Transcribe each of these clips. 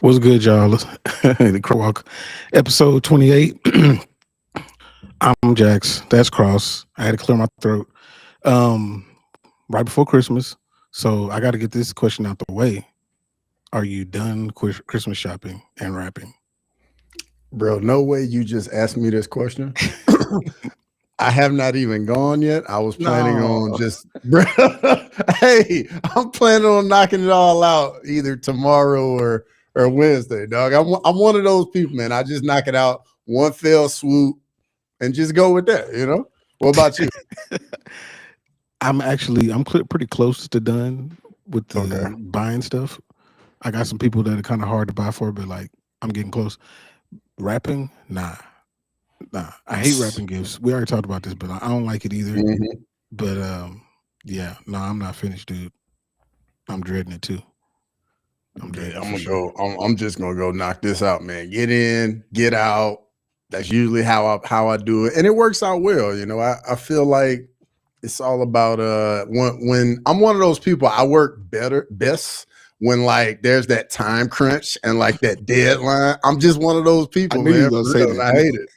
What's good, y'all? The Crosswalk, episode 28. I'm Jax. That's Cross. I had to clear my throat um, right before Christmas. So I got to get this question out the way. Are you done Christmas shopping and wrapping? Bro, no way you just asked me this question. I have not even gone yet. I was planning on No. just, bro, hey, I'm planning on knocking it all out either tomorrow or Wednesday, dog. I'm one of those people, man. I just knock it out one fell swoop and just go with that, you know? What about you? Pretty close to done with Okay. the buying stuff. I got some people that are kind of hard to buy for, but like I'm getting close. Wrapping, nah. I hate wrapping gifts. We already talked about this, but I don't like it either. Mhm. But yeah, no, I'm not finished, dude. I'm dreading it too. I'm dreading Yeah, it I'm for gonna sure. go. I'm just gonna go knock this out, man. Get in, get out. That's usually how I do it, and it works out well. You know, I feel like it's all about when I'm one of those people. I work best when like there's that time crunch and like that deadline. I'm just one of those I people, knew you man. were gonna For say real, and that. I hate it.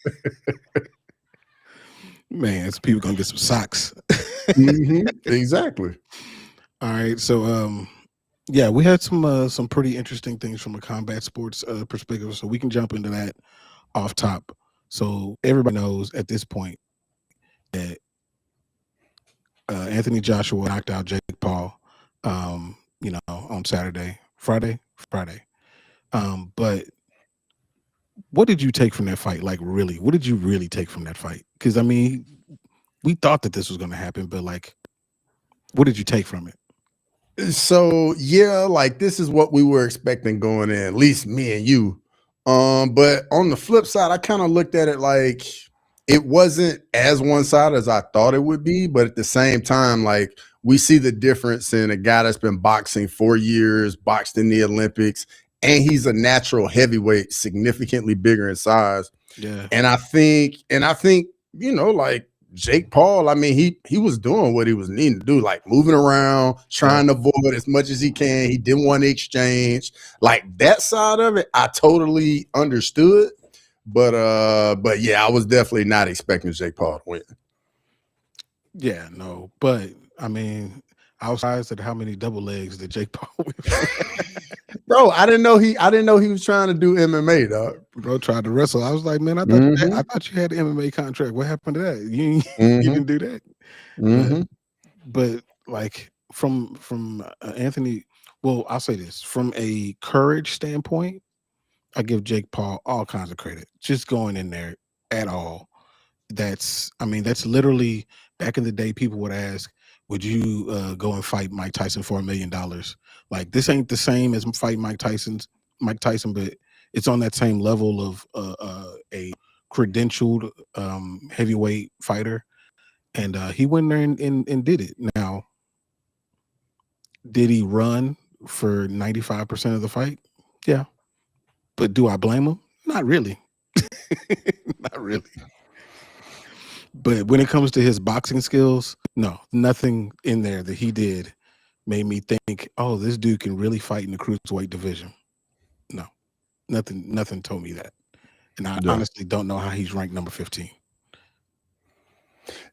Man, some people gonna get some socks. Exactly. All right, so yeah, we had some pretty interesting things from a combat sports perspective, so we can jump into that off top. So everybody knows at this point that Anthony Joshua knocked out Jake Paul, on Friday. But what did you take from that fight? Like, really, what did you really take from that fight? Because I mean, we thought that this was going to happen, but like, what did you take from it? So yeah, like this is what we were expecting going in, at least me and you. But on the flip side, I kind of looked at it like it wasn't as one side as I thought it would be, but at the same time, like we see the difference in a guy that's been boxing 4 years, boxed in the Olympics, and he's a natural heavyweight, significantly bigger in size. Yeah, And I think, like Jake Paul, I mean, he was doing what he was needing to do, like moving around, yeah, trying to avoid as much as he can. He didn't want to exchange. Like that side of it, I totally understood. But yeah, I was definitely not expecting Jake Paul to win. yeah, no, but I mean, outside of how many double legs did Jake Paul went for? Bro, I didn't know he was trying to do MMA, dog. Bro tried to wrestle. I was like, man, I Mm-hmm. thought you had the MMA contract. What happened to that? You you Mm-hmm. didn't do that. But Mm-hmm. but like from Anthony, well, I'll say this from a courage standpoint, I give Jake Paul all kinds of credit. Just going in there at all. I mean, that's literally back in the day. People would ask, "Would you go and fight Mike Tyson for $1 million?" Like this ain't the same as fighting Mike Tyson, but it's on that same level of a credentialed heavyweight fighter, and he went there and did it. Now, did he run for 95% of the fight? Yeah, but do I blame him? Not really. Not really. But when it comes to his boxing skills, no, nothing in there that he did made me think, oh, this dude can really fight in the cruiserweight division. No, nothing told me that. And I Yeah. honestly don't know how he's ranked number 15.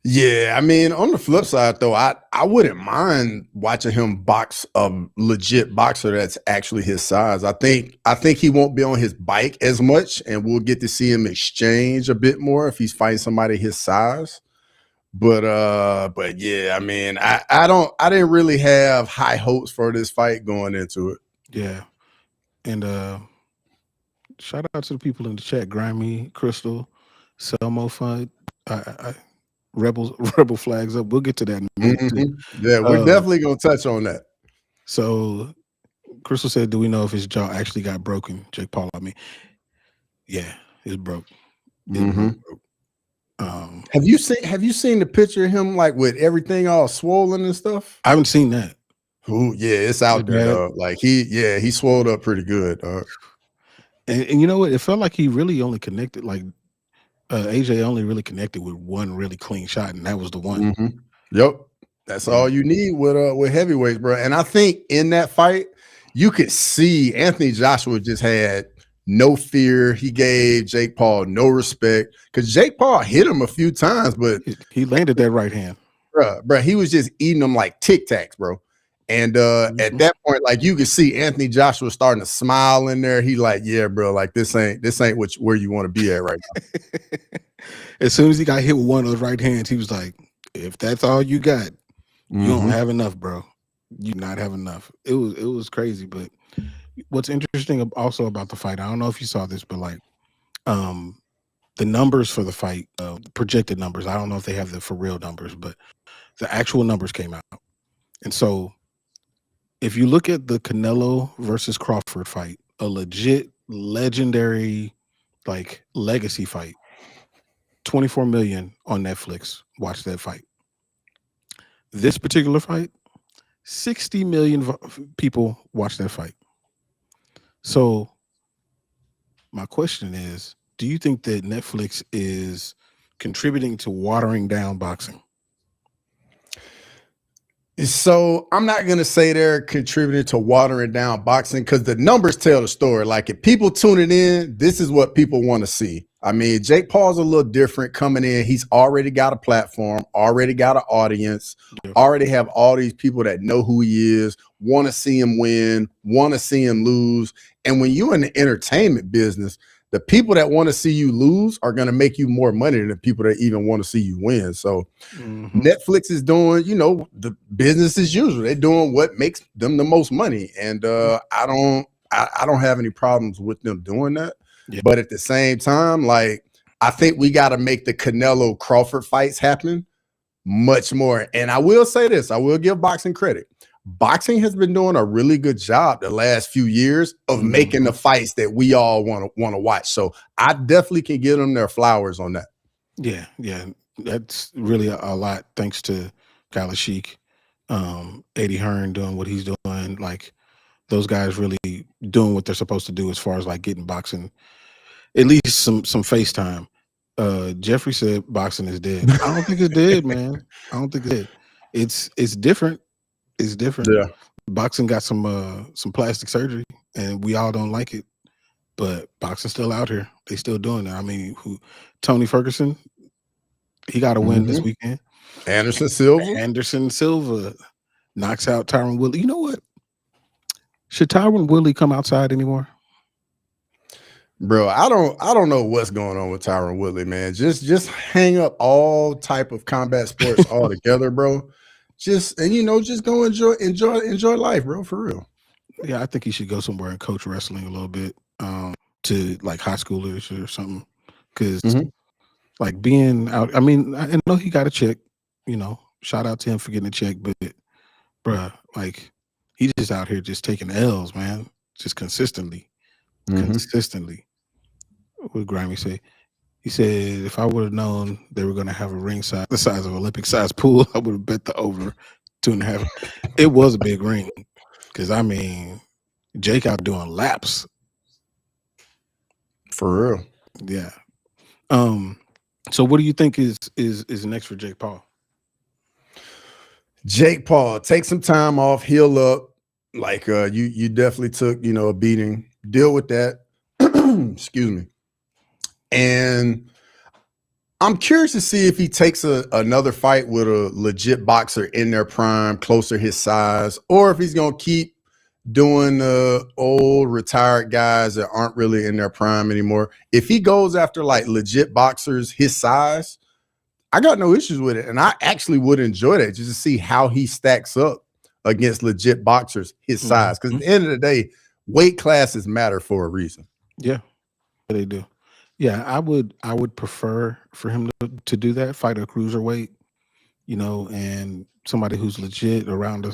Yeah, I mean, on the flip side, though, I wouldn't mind watching him box a legit boxer that's actually his size. I think he won't be on his bike as much, and we'll get to see him exchange a bit more if he's fighting somebody his size. But yeah, I mean, I didn't really have high hopes for this fight going into it. Yeah. And shout out to the people in the chat, Grimy, Crystal, Selmo Fund, I, Rebels, Rebel Flags Up. We'll get to that in a minute too. Yeah, we're Uh, definitely gonna touch on that. so Crystal said, "Do we know if his jaw actually got broken?" Jake Paul, I mean, yeah, it's broke. It's broke. hmm Broke. Have you seen the picture of him like with everything all swollen and stuff? I haven't seen that. Ooh, yeah, it's Is it out there, bad? dog. Like he swelled up pretty good, dog. And you know what? It felt like he really only connected, like AJ only really connected with one really clean shot, and that was the one. Yep, that's Yeah, all you need with heavyweights, bro. And I think in that fight, you could see Anthony Joshua just had no fear. He gave Jake Paul no respect because Jake Paul hit him a few times, but He landed that right hand. bruh, he was just eating them like Tic Tacs, bro. And at Mhm. that point, like you could see Anthony Joshua starting to smile in there. He like, yeah, bro, like this ain't where you want to be at right As soon as he got hit with one of those right hands, he was like, "If that's all you got, now. you don't Mm-hmm. have enough, bro. You not have enough." It was crazy. But what's interesting also about the fight, I don't know if you saw this, but like um the numbers for the fight, projected numbers. I don't know if they have the for real numbers, but the actual numbers came out. And so if you look at the Canelo versus Crawford fight, a legit legendary like legacy fight, 24 million on Netflix. Watch that fight. This particular fight, 60 million people watch that fight. So my question is, do you think that Netflix is contributing to watering down boxing? So I'm not gonna say they're contributing to watering down boxing because the numbers tell the story. Like if people tuning in, this is what people want to see. I mean, Jake Paul's a little different coming in. He's already got a platform, already got an audience, Yeah. already have all these people that know who he is, want to see him win, want to see him lose. And when you're in the entertainment business, the people that want to see you lose are going to make you more money than the people that even want to see you win. So Mhm. Netflix is doing, the business as usual. They're doing what makes them the most money, and I don't have any problems with them doing that. Yeah. But at the same time, like I think we got to make the Canelo Crawford fights happen much more. And I will say this: I will give boxing credit. Boxing has been doing a really good job the last few years of making the Mhm. fights that we all want to watch. So I definitely can give them their flowers on that. Yeah, yeah. That's really a lot thanks to Kala Sheik, Eddie Hearn doing what he's doing. Like those guys really doing what they're supposed to do as far as like getting boxing at least some FaceTime. Jeffrey said boxing is dead. I don't think it's dead, man. I don't think it's dead. It's different. It's different. Yeah. Boxing got some plastic surgery, and we all don't like it. But boxing's still out here. They still doing it. I mean, Tony Ferguson, he got a win this Mhm. weekend. Anderson Silva. Anderson Silva knocks out Tyron Woodley. You know what? Should Tyron Woodley come outside anymore? Bro, I don't know what's going on with Tyron Woodley, man. Just hang up all type of combat sports altogether, bro. Just go enjoy life, bro, for real. Yeah, I think he should go somewhere and coach wrestling a little bit, to like high schoolers or something. Because Mhm. like being out, I mean, I know he got a check. Shout out to him for getting a check, but bruh, like he just out here just taking L's, man, just consistently, Mhm. consistently. What did Grammy say? He said, if I would have known they were going to have a ring size, the size of Olympic size pool, I would have bet the over 2.5. It was a big ring. Cause I mean, Jake out doing laps. For real. Yeah. Um, so what do you think is next for Jake Paul? Jake Paul, take some time off, heal up. Like you definitely took, a beating. Deal with that. Excuse me. And I'm curious to see if he takes another fight with a legit boxer in their prime, closer his size, or if he's gonna keep doing the old retired guys that aren't really in their prime anymore. If he goes after like legit boxers his size, I got no issues with it. And I actually would enjoy that just to see how he stacks up against legit boxers his size. Because Mhm. at the end of the day, weight classes matter for a reason. Yeah, they do. Yeah, I would prefer for him to do that, fight a cruiserweight, and somebody who's legit around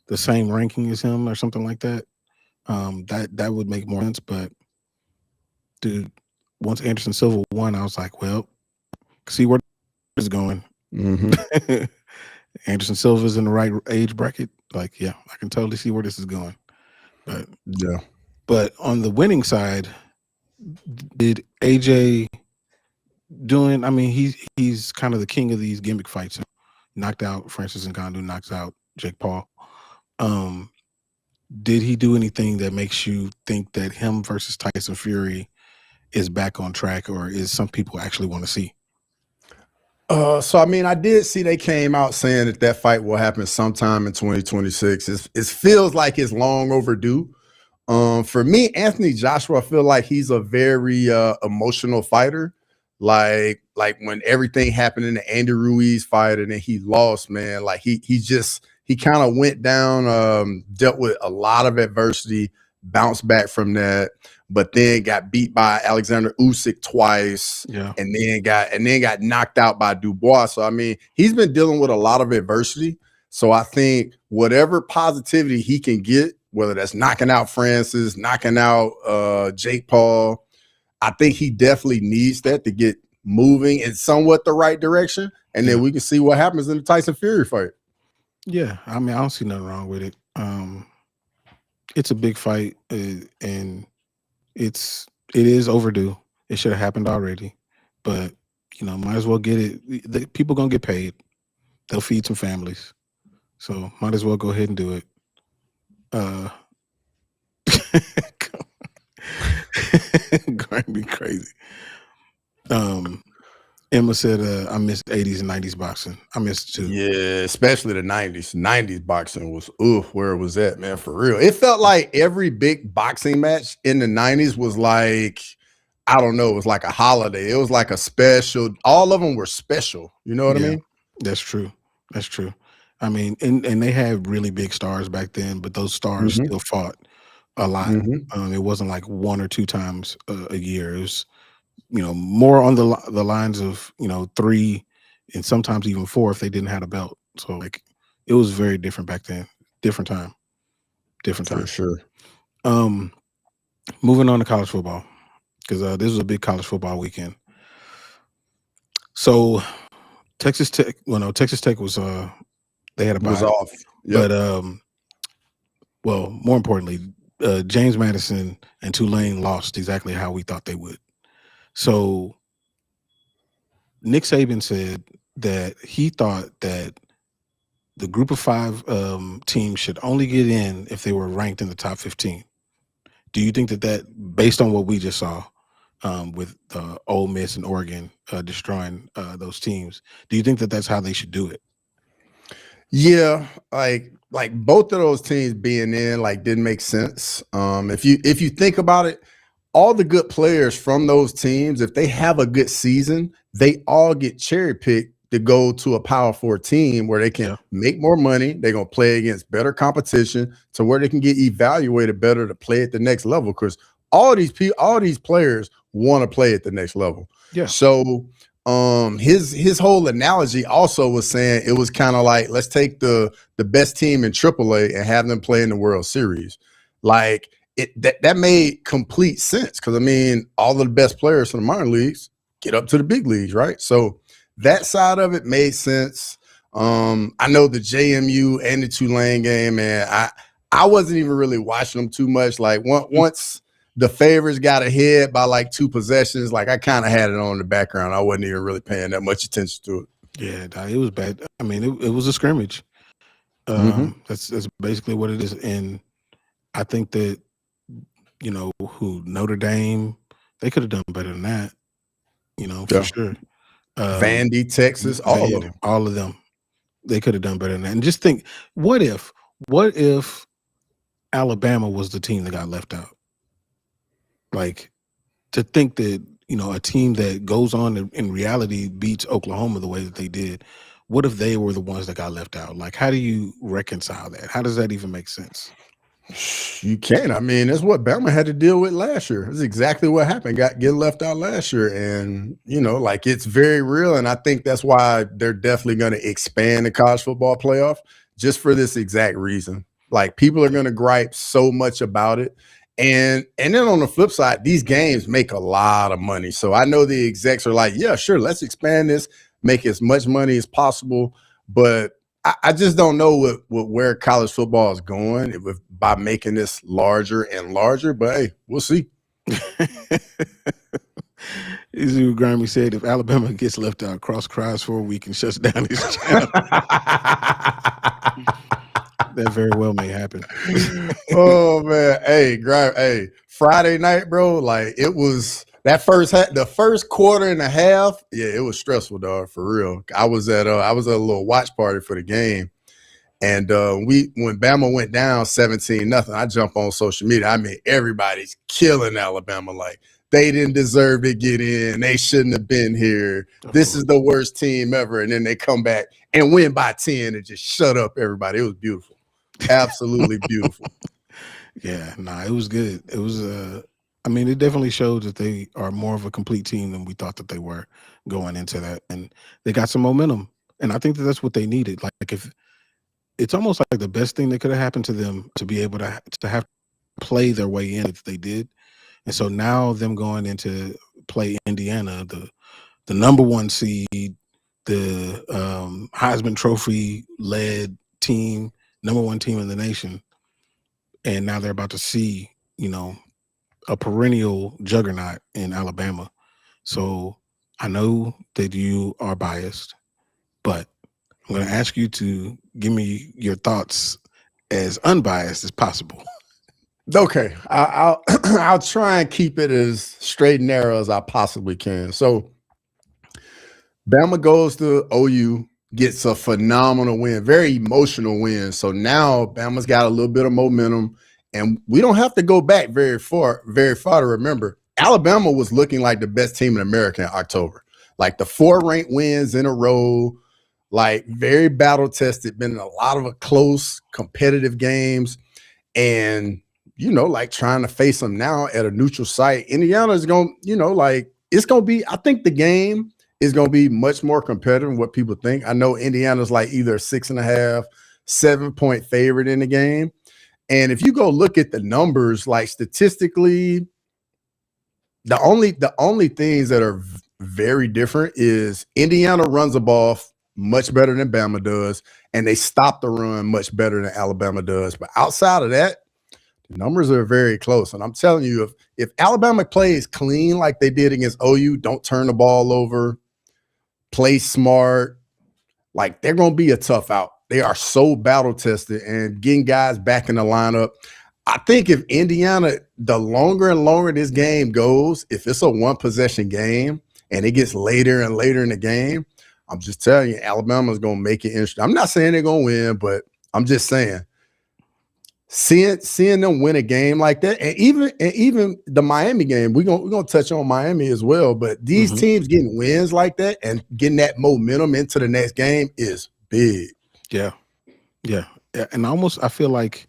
the same ranking as him or something like that. That would make more sense. But dude, once Anderson Silva won, I was like, well, see where this is going. Mm-hmm. Anderson Silva's in the right age bracket. Like, yeah, I can totally see where this is going. But Yeah. but on the winning side, did AJ doing? I mean, he's kind of the king of these gimmick fights. Knocked out Francis Ngannou, knocks out Jake Paul. Um, did he do anything that makes you think that him versus Tyson Fury is back on track, or is some people actually want to see? So I mean, I did see they came out saying that that fight will happen sometime in 2026. It feels like it's long overdue. For me, Anthony Joshua, I feel like he's a very emotional fighter. Like when everything happened in the Andy Ruiz fight and then he lost, man. Like he kind of went down, dealt with a lot of adversity, bounced back from that, but then got beat by Alexander Usyk twice, Yeah. and then got knocked out by Dubois. So I mean, he's been dealing with a lot of adversity. So I think whatever positivity he can get, whether that's knocking out Francis, knocking out Jake Paul, I think he definitely needs that to get moving in somewhat the right direction. And Yeah. then we can see what happens in the Tyson Fury fight. Yeah. I mean, I don't see nothing wrong with it. It's a big fight, and it is overdue. It should have happened already, but might as well get it. The people gonna get paid. They'll feed some families, so might as well go ahead and do it. Uh, going to be crazy. Emma said, "I miss '80s and '90s boxing. I missed it too." Yeah, especially the 90s. 90s boxing was where it was at, man, for real. It felt like every big boxing match in the 90s was like, I don't know, it was like a holiday. It was like a special. All of them were special. You know what I Yeah, mean? that's true. That's true. I mean, and they had really big stars back then, but those stars Hmm. still fought a lot. Hmm. It wasn't like one or two times a year. It was more on the lines of three and sometimes even four if they didn't have a belt. So like it was very different back then. Different time. Different For time. sure. Um, moving on to college football because this was a big college football weekend. So Texas Tech, well, no, Texas Tech was they had a Was bye, off. Yep. but well, more importantly, James Madison and Tulane lost exactly how we thought they would. So Nick Saban said that he thought that the group of five teams should only get in if they were ranked in the top 15. Do you think that based on what we just saw with Ole Miss and Oregon destroying those teams, do you think that that's how they should do it? Yeah, like both of those teams being in like didn't make sense. If you think about it, all the good players from those teams, if they have a good season, they all get cherry picked to go to a Power Four team where they can Yeah. make more money. They're gonna play against better competition to where they can get evaluated better to play at the next level. Because all these players want to play at the next level. Yeah. So his whole analogy also was saying it was kind of like let's take the best team in AAA and have them play in the World Series. Like that made complete sense because I mean all of the best players from the minor leagues get up to the big leagues, right? So that side of it made sense. I know the JMU and the Tulane game, man. I wasn't even really watching them too much. Like once the favors got ahead by like two possessions, like I kind of had it on in the background. I wasn't even really paying that much attention to it. Yeah, it was bad. I mean, it was a scrimmage. Mm-hmm. That's basically what it is, and I think that who Notre Dame, they could have done better than that. For Yeah. sure. Um, Vandy, Texas, all of them. all of them, they could have done better than that. And just think, what if Alabama was the team that got left out? Like to think that a team that goes on in reality beats Oklahoma the way that they did. What if they were the ones that got left out? Like, how do you reconcile that? How does that even make sense? You can. I mean, that's what Bama had to deal with last year. That's exactly what happened. Get left out last year. And, like it's very real. And I think that's why they're definitely going to expand the college football playoff just for this exact reason. Like people are going to gripe so much about it. And then on the flip side, these games make a lot of money. So I know the execs are like, yeah, sure, let's expand this, make as much money as possible. But I just don't know where college football is going by making this larger and larger. But hey, we'll see. This is what Grammy said. If Alabama gets left out, Cross cries for a week and shuts down his channel. that very well may happen. Oh man, hey, Friday night, bro. Like it was that the first quarter and a half. Yeah, it was stressful, dog. For real. I was at a little watch party for the game, and when Bama went down 17-0, I jump on social media. I mean, everybody's killing Alabama. Like they didn't deserve to get in. They shouldn't have been here. This is the worst team ever. And then they come back and win by 10 and just shut up everybody. It was beautiful. Absolutely beautiful. Yeah, nah, it was good. It was I mean, it definitely showed that they are more of a complete team than we thought that they were going into that, and they got some momentum. And I think that that's what they needed. Like if it's almost like the best thing that could have happened to them to be able to have play their way in if they did. And so now them going into play Indiana, the number one seed, the Heisman Trophy led team, number one team in the nation, and now they're about to see, a perennial juggernaut in Alabama. So I know that you are biased, but I'm going to ask you to give me your thoughts as unbiased as possible. Okay, I'll I'll try and keep it as straight and narrow as I possibly can. So Bama goes to OU, gets a phenomenal win, very emotional win. So now Bama's got a little bit of momentum, and we don't have to go back very far to remember. Alabama was looking like the best team in America in October. Like the 4 ranked wins in a row, like very battle tested, been in a lot of close competitive games. And like trying to face them now at a neutral site. Indiana is going, like it's going to be, I think the game is going to be much more competitive than what people think. I know Indiana's like either 6.5, 7-point favorite in the game. And if you go look at the numbers, like statistically, the only things that are very different is Indiana runs the ball much better than Bama does, and they stop the run much better than Alabama does. But outside of that, the numbers are very close. And I'm telling you, if Alabama plays clean like they did against OU, don't turn the ball over, play smart, like they're going to be a tough out. They are so battle tested and getting guys back in the lineup. I think if Indiana, the longer and longer this game goes, if it's a 1-possession game and it gets later and later in the game, I'm just telling you, Alabama's going to make it interesting. I'm not saying they're going to win, but I'm just saying, seeing them win a game like that, and even the Miami game, we're gonna touch on Miami as well. But these teams getting wins like that and getting that momentum into the next game is big. Yeah. And I feel like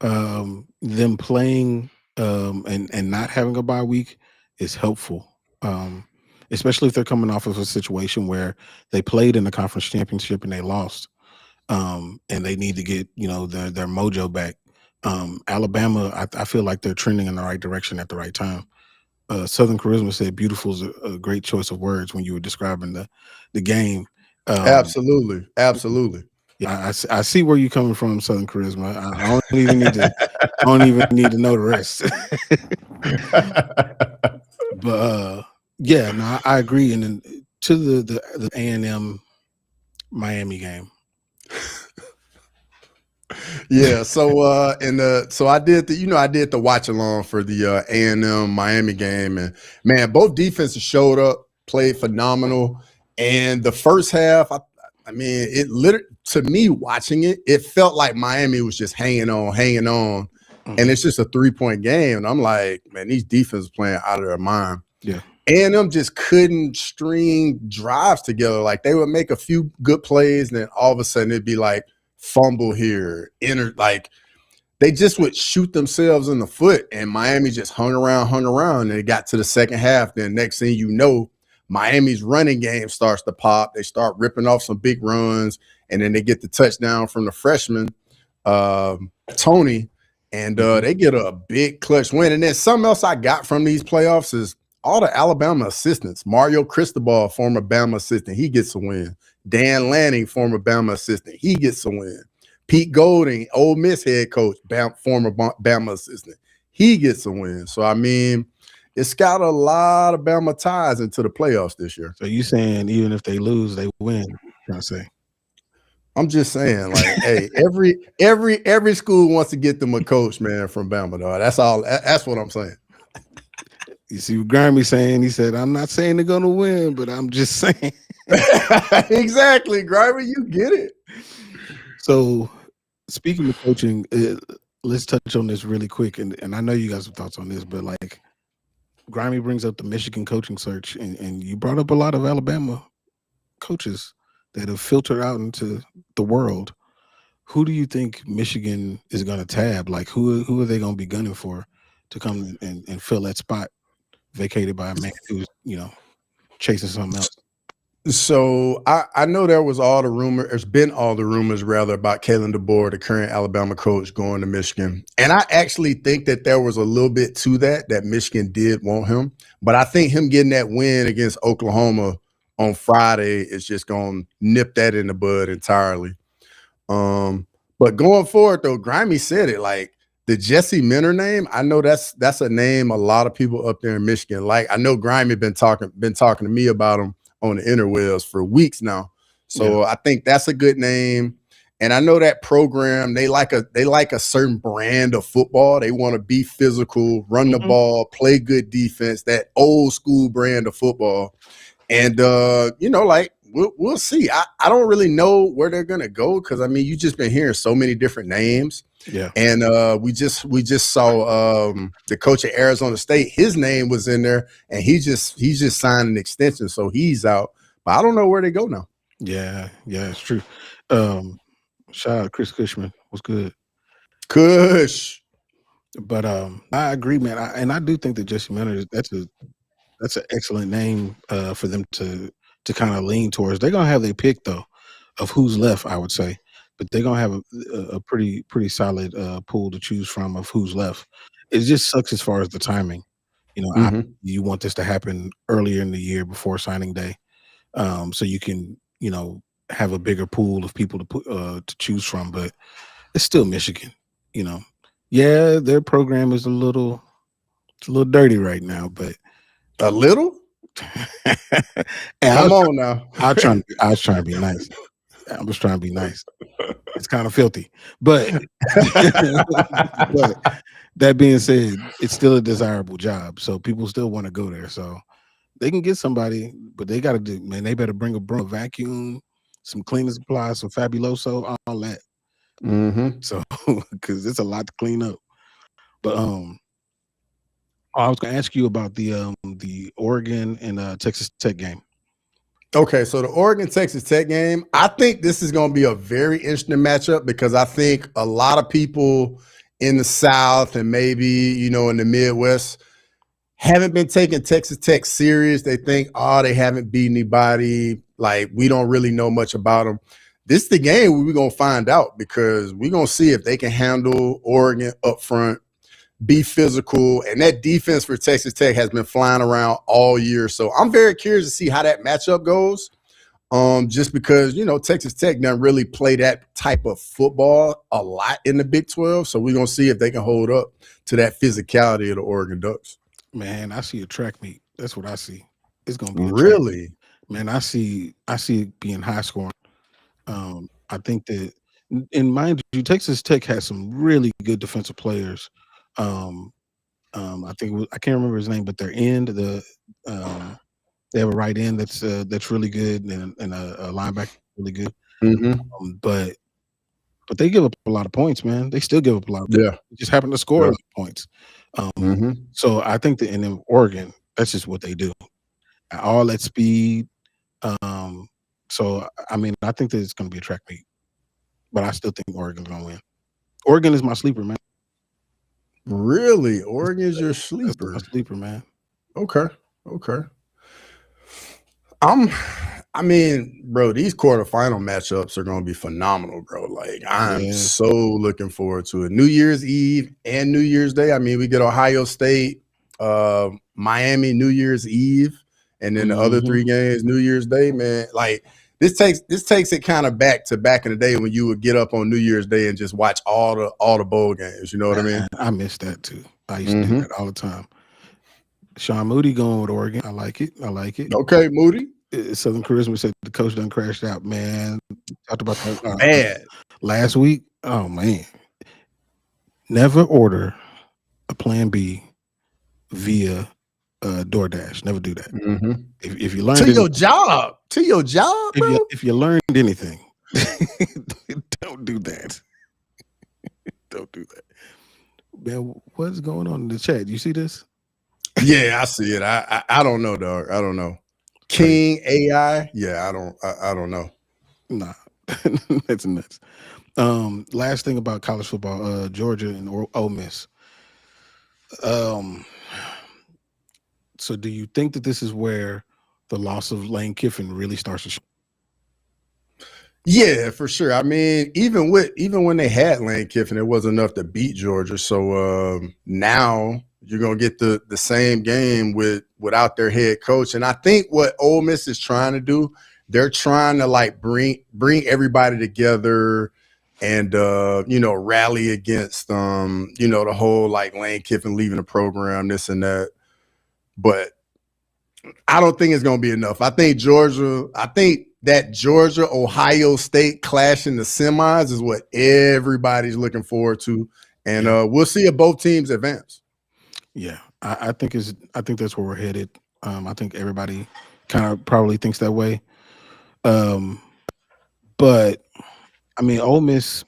them playing and not having a bye week is helpful. Especially if they're coming off of a situation where they played in the conference championship and they lost. And they need to get, their mojo back. Alabama, I feel like they're trending in the right direction at the right time. Southern Charisma said beautiful is a great choice of words when you were describing the game. Absolutely. Yeah, I see where you're coming from, Southern Charisma. I don't even need to. I don't even need to know the rest. But yeah, no, I agree. And then to the A&M Miami game. Yeah, so I did the watch along for the A&M Miami game, and man, both defenses showed up, played phenomenal, and the first half, I mean, it literally, to me watching it, it felt like Miami was just hanging on, and it's just a 3-point game, and I'm like, man, these defenses playing out of their mind. Yeah. A&M just couldn't string drives together. Like they would make a few good plays, and then all of a sudden it'd be like fumble here, like they just would shoot themselves in the foot, and Miami just hung around, and it got to the second half. Then next thing you know, Miami's running game starts to pop. They start ripping off some big runs, and then they get the touchdown from the freshman, Tony, and they get a big clutch win. And then something else I got from these playoffs is all the Alabama assistants. Mario Cristobal, former Bama assistant, he gets a win. Dan Lanning, former Bama assistant, he gets a win. Pete Golding, Ole Miss head coach, former Bama assistant, he gets a win. So, I mean, it's got a lot of Bama ties into the playoffs this year. So you saying even if they lose, they win? Trying to say. I'm just saying, like, hey, every school wants to get them a coach, man, from Bama, dog. That's all. That's what I'm saying. You see what Grammy saying? He said, "I'm not saying they're gonna win, but I'm just saying." Exactly, Grimer, you get it. So, speaking of coaching, let's touch on this really quick, and I know you guys have thoughts on this, but like Grimy brings up the Michigan coaching search, and you brought up a lot of Alabama coaches that have filtered out into the world. Who do you think Michigan is going to tab? Like, who are they going to be gunning for to come and fill that spot vacated by a man who's chasing something else? So I know there was all the rumor. There's been all the rumors rather about Kalen DeBoer, the current Alabama coach, going to Michigan, and I actually think that there was a little bit to that Michigan did want him, but I think him getting that win against Oklahoma on Friday is just going to nip that in the bud entirely. But going forward though, Grimy said it, like the Jesse Minter name. I know that's a name a lot of people up there in Michigan like. I know Grimy been talking to me about him on the interwebs for weeks now. So I think that's a good name. And I know that program, they like a certain brand of football. They want to be physical, run the ball, play good defense, that old school brand of football. And like we'll see. I don't really know where they're gonna go because I mean you just been hearing so many different names. Yeah. And we just saw the coach at Arizona State. His name was in there, and he just signed an extension, so he's out. But I don't know where they go now. Yeah, it's true. Shout out Chris Cushman. What's good? Kush. But I agree, man. I do think that Jesse Minter that's an excellent name for them to kind of lean towards. They're gonna have their pick though of who's left, I would say, but they're gonna have a pretty solid pool to choose from of who's left. It just sucks as far as the timing. You want this to happen earlier in the year before signing day, so you can have a bigger pool of people to choose from. But it's still Michigan. Yeah, their program is a little dirty right now, but a little. Come on now. I was trying to be nice. I was trying to be nice. It's kind of filthy, but but that being said, it's still a desirable job, so people still want to go there. So they can get somebody, but they got to do. Man, they better bring a broom, a vacuum, some cleaning supplies, some Fabuloso, all that. So because it's a lot to clean up. But I was going to ask you about the Oregon and Texas Tech game. Okay, so the Oregon-Texas Tech game, I think this is going to be a very interesting matchup because I think a lot of people in the South and maybe, in the Midwest haven't been taking Texas Tech serious. They think, they haven't beat anybody. Like, we don't really know much about them. This is the game where we're going to find out because we're going to see if they can handle Oregon up front, be physical, and that defense for Texas Tech has been flying around all year. So I'm very curious to see how that matchup goes. Just because, Texas Tech doesn't really play that type of football a lot in the Big 12. So we're going to see if they can hold up to that phicality of the Oregon Ducks. Man, I see a track meet. That's what I see. It's going to be really, man. I see it being high scoring. I think that, and mind you, Texas Tech has some really good defensive players. I think I can't remember his name, but their end, they have a right end that's really good, and a linebacker really good. But they give up a lot of points, man. They still give up a lot of points. They just happen to score a lot of points. So I think that in Oregon, that's just what they do. All that speed. So I mean, I think that it's going to be a track meet, but I still think Oregon's going to win. Oregon is my sleeper, man. Really? Oregon's your sleeper? That's my sleeper, man. Okay. I mean, bro, these quarterfinal matchups are going to be phenomenal, bro. Like, I'm so looking forward to it. New Year's Eve and New Year's Day. I mean, we get Ohio State, Miami, New Year's Eve, and then the other 3 games, New Year's Day, man. Like, this takes it kind of back in the day when you would get up on New Year's Day and just watch all the bowl games. You know what I mean? I miss that too. I used to do that all the time. Sean Moody going with Oregon. I like it. Okay, Moody. Southern Charisma said the coach done crashed out. Man, talked about that Man. last week. Oh man, never order a Plan B via DoorDash. Never do that. Mhm. If you To learned your anything, job. To your job, bro. if you learned anything, don't do that. Don't do that. Man, what's going on in the chat? You see this? Yeah, I see it. I don't know, dog. I don't know. Crazy. King AI. Yeah, I don't know. Nah, that's nuts. Last thing about college football, Georgia and Ole Miss. Um, so do you think that this is where the loss of Lane Kiffin really starts to show? Yeah, for sure. I mean, even when they had Lane Kiffin, it wasn't enough to beat Georgia. So now you're gonna get the same game without their head coach. And I think what Ole Miss is trying to do, they're trying to like bring everybody together and rally against the whole like Lane Kiffin leaving the program, this and that. But I don't think it's going to be enough. I think that Georgia Ohio State clash in the semis is what everybody's looking forward to, and we'll see if both teams advance. Yeah, I think that's where we're headed. I think everybody kind of probably thinks that way. But I mean, Ole Miss,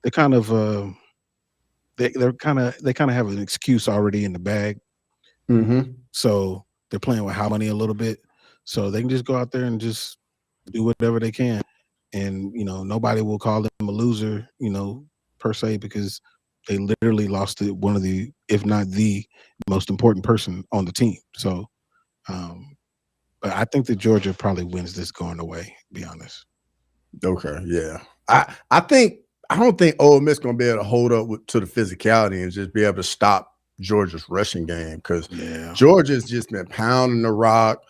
they kind of they kind of have an excuse already in the bag. Mm-hmm. So they're playing with how money a little bit. So they can just go out there and just do whatever they can. And, nobody will call them a loser, per se, because they literally lost to one of the, if not the most important person on the team. So, but I think that Georgia probably wins this going away, to be honest. Okay, yeah. I don't think Ole Miss going to be able to hold up to the physicality and just be able to stop Georgia's rushing game, because Georgia's just been pounding the rock,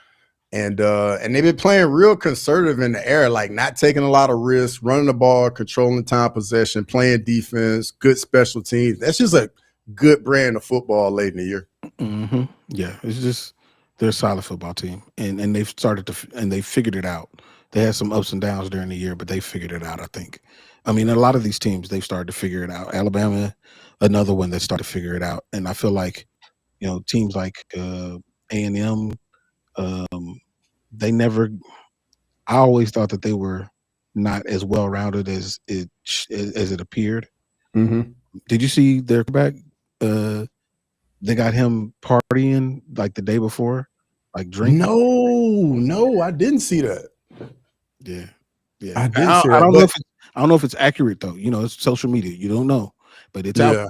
and they've been playing real conservative in the air, like not taking a lot of risks, running the ball, controlling time possession, playing defense, good special teams. That's just a good brand of football late in the year. Mm-hmm. Yeah, it's just they're a solid football team, and they've figured it out. They had some ups and downs during the year, but they figured it out, I think. I mean, a lot of these teams, they've started to figure it out. Alabama, another one that started to figure it out. And I feel like, teams like A&M, they never – I always thought that they were not as well-rounded as it appeared. Mm-hmm. Did you see their quarterback? They got him partying like the day before, like drinking. No, I didn't see that. Yeah. I didn't see that. I don't know if it's accurate though. It's social media. You don't know, but it's out.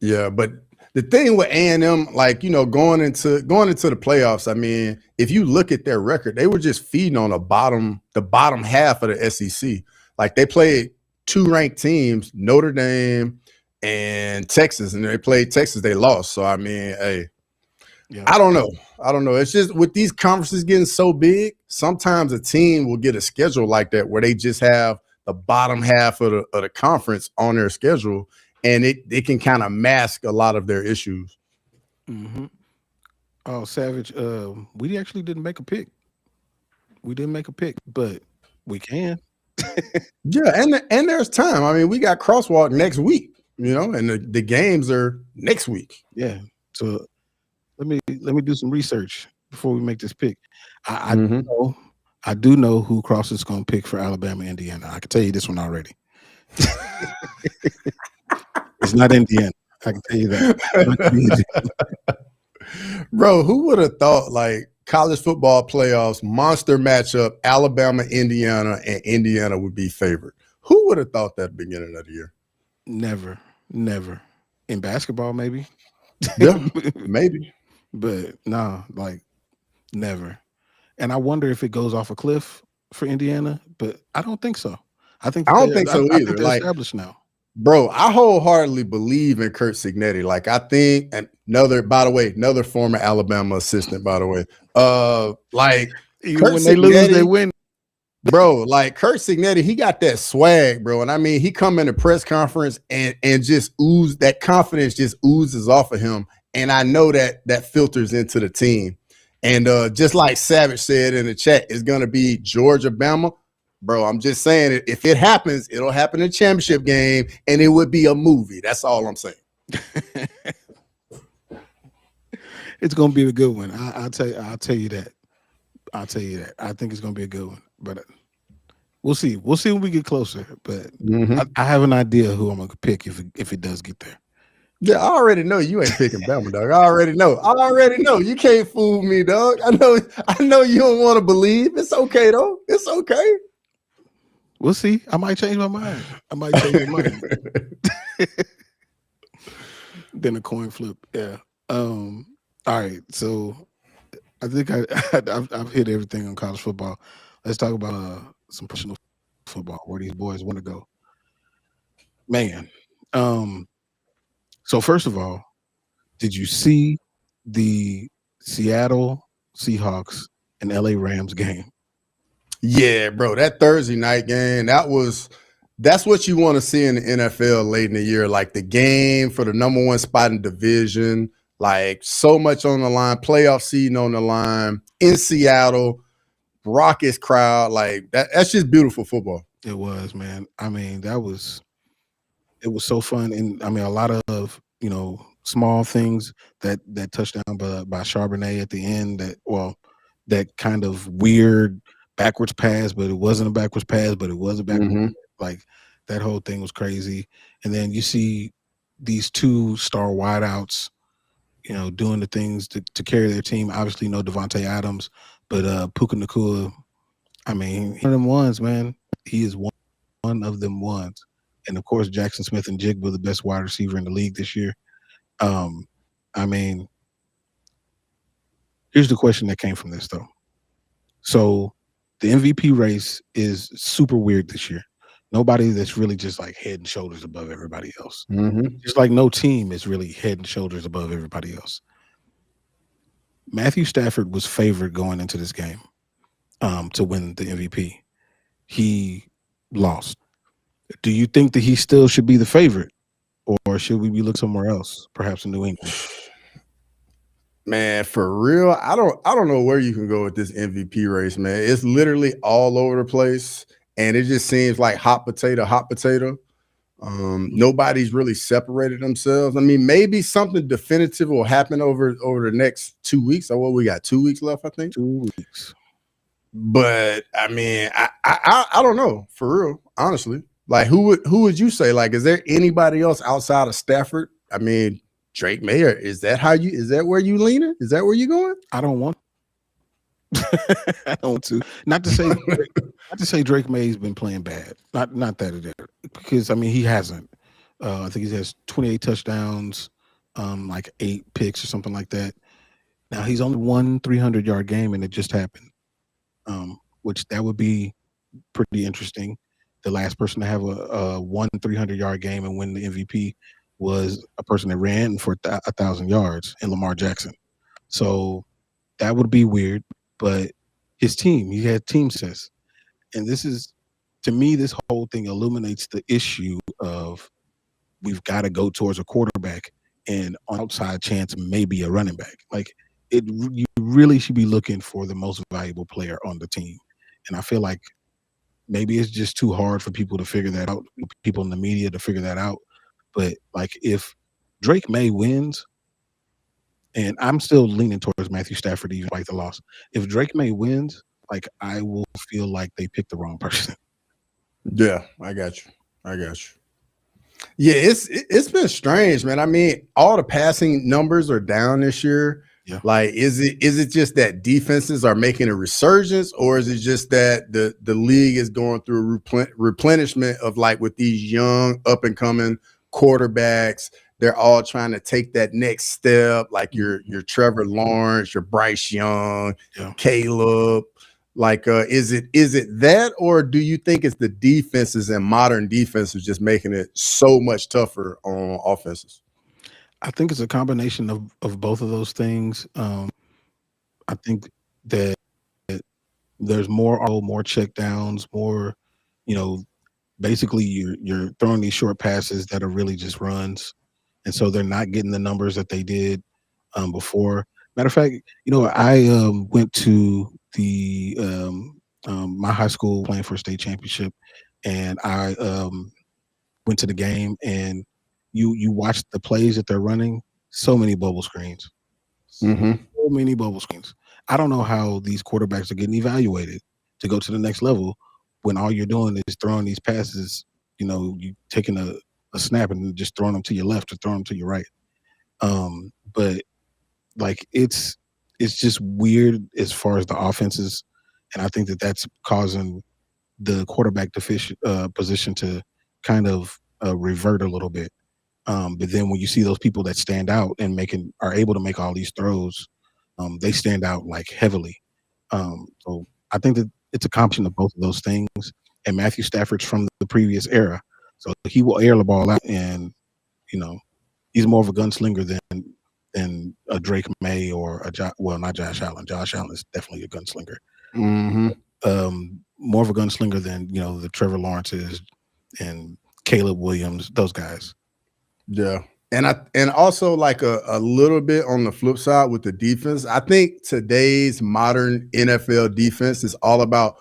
Yeah, but the thing with A&M, like going into the playoffs, I mean, if you look at their record, they were just feeding on the bottom half of the SEC. Like they played two ranked teams, Notre Dame and Texas, and they played Texas, they lost. So I mean, hey. Yeah. I don't know. It's just with these conferences getting so big, sometimes a team will get a schedule like that where they just have the bottom half of the conference on their schedule, and it can kind of mask a lot of their issues. Mm-hmm. Oh, Savage, we actually didn't make a pick. We didn't make a pick, but we can. Yeah, and there's time. I mean, we got Crosswalk next week, and the games are next week. Yeah. So let me do some research before we make this pick. I do know who Cross is going to pick for Alabama, Indiana. I can tell you this one already. It's not Indiana. I can tell you that. Bro, who would have thought like college football playoffs, monster matchup, Alabama, Indiana, and Indiana would be favored? Who would have thought that at the beginning of the year? Never. In basketball, maybe. Yeah, maybe. But no, like never. And I wonder if it goes off a cliff for Indiana, but I don't think so. I don't think so either. I think they're established now. Bro, I wholeheartedly believe in Curt Cignetti. Like I think another former Alabama assistant, by the way. Like even when they lose, they win. Bro, like Curt Cignetti, he got that swag, bro. And I mean, he come in the press conference and just that confidence just oozes off of him. And I know that filters into the team. And just like Savage said in the chat, it's gonna be Georgia Bama. Bro, I'm just saying if it happens, it'll happen in a championship game and it would be a movie. That's all I'm saying. It's gonna be a good one. I'll tell you. I'll tell you that. I'll tell you that. I think it's gonna be a good one. But we'll see. We'll see when we get closer. But Mm-hmm. I have an idea who I'm gonna pick if it does get there. Yeah, I already know you ain't picking Bama, dog. I already know. I already know. You can't fool me, dog. I know you don't want to believe. It's okay though. It's okay. We'll see. I might change my mind. I might change my mind. Then a coin flip. Yeah. All right. So I think I've hit everything on college football. Let's talk about some professional football where these boys want to go. Man. Um. So first of all, did you see the Seattle Seahawks and LA Rams game? Yeah, bro. That Thursday night game, that's what you want to see in the NFL late in the year. Like the game for the number one spot in division, like so much on the line, playoff seeding on the line in Seattle, raucous crowd. Like that's just beautiful football. It was, man. I mean, it was so fun, and I mean, a lot of small things that touchdown by Charbonnet at the end. That kind of weird backwards pass, but it wasn't a backwards pass, but it was a backwards. Mm-hmm. Like that whole thing was crazy. And then you see these two star wideouts, doing the things to carry their team. Obviously, no Devontae Adams, but Puka Nakua. I mean, one of them ones, man. He is one of them ones. And of course, Jackson Smith and Jigba, the best wide receiver in the league this year. Um, I mean, here's the question that came from this though. So the MVP race is super weird this year. Nobody that's really just like head and shoulders above everybody else. Mm-hmm. Just like no team is really head and shoulders above everybody else. Matthew Stafford was favored going into this game to win the MVP. He lost. Do you think that he still should be the favorite, or should we be looking somewhere else, perhaps in New England? Man, for real, I don't know where you can go with this MVP race, man. It's literally all over the place, and it just seems like hot potato, hot potato. Nobody's really separated themselves. I mean, maybe something definitive will happen over the next 2 weeks. Or what we got 2 weeks left, I think. 2 weeks. But I mean, I don't know for real, honestly. Like, who would you say? Like, is there anybody else outside of Stafford? I mean, Drake Mayer. Is that where you leaning? Is that where you going? I don't want. I don't want to. Not to say Drake May's been playing bad. Not that it is, because I mean he hasn't. I think he has 28 touchdowns, like 8 picks or something like that. Now he's only won 300-yard game, and it just happened. Which that would be pretty interesting. The last person to have a 300-yard game and win the MVP was a person that ran for 1,000 yards in Lamar Jackson. So that would be weird. But his team, he had team success. And this is, to me, this whole thing illuminates the issue of we've got to go towards a quarterback and on outside chance maybe a running back. Like you really should be looking for the most valuable player on the team. And I feel like maybe it's just too hard for people to figure that out, people in the media to figure that out. But like if Drake May wins, and I'm still leaning towards Matthew Stafford even like the loss. If Drake May wins, like I will feel like they picked the wrong person. Yeah, I got you. Yeah, it's been strange, man. I mean, all the passing numbers are down this year. Yeah. Like, is it just that defenses are making a resurgence, or is it just that the league is going through a replenishment of like with these young up and coming quarterbacks? They're all trying to take that next step, like your Trevor Lawrence, your Bryce Young, Yeah. Caleb. Like, is it that, or do you think it's the defenses and modern defenses just making it so much tougher on offenses? I think it's a combination of both of those things. I think that there's more check downs, more, basically you're throwing these short passes that are really just runs. And so they're not getting the numbers that they did before. Matter of fact, I went to the my high school playing for a state championship, and I went to the game, and you watch the plays that they're running. So many bubble screens, Hmm. so many bubble screens. I don't know how these quarterbacks are getting evaluated to go to the next level when all you're doing is throwing these passes. You taking a snap and just throwing them to your left or throwing them to your right. But like it's just weird as far as the offenses, and I think that that's causing the quarterback position to kind of revert a little bit. But then when you see those people that stand out and are able to make all these throws, they stand out like heavily. So I think that it's a combination of both of those things. And Matthew Stafford's from the previous era, so he will air the ball out, and you know he's more of a gunslinger than a Drake May or well, not Josh Allen. Josh Allen is definitely a gunslinger. Hmm. More of a gunslinger than the Trevor Lawrences and Caleb Williams. Those guys. Yeah. And also like a little bit on the flip side with the defense. I think today's modern NFL defense is all about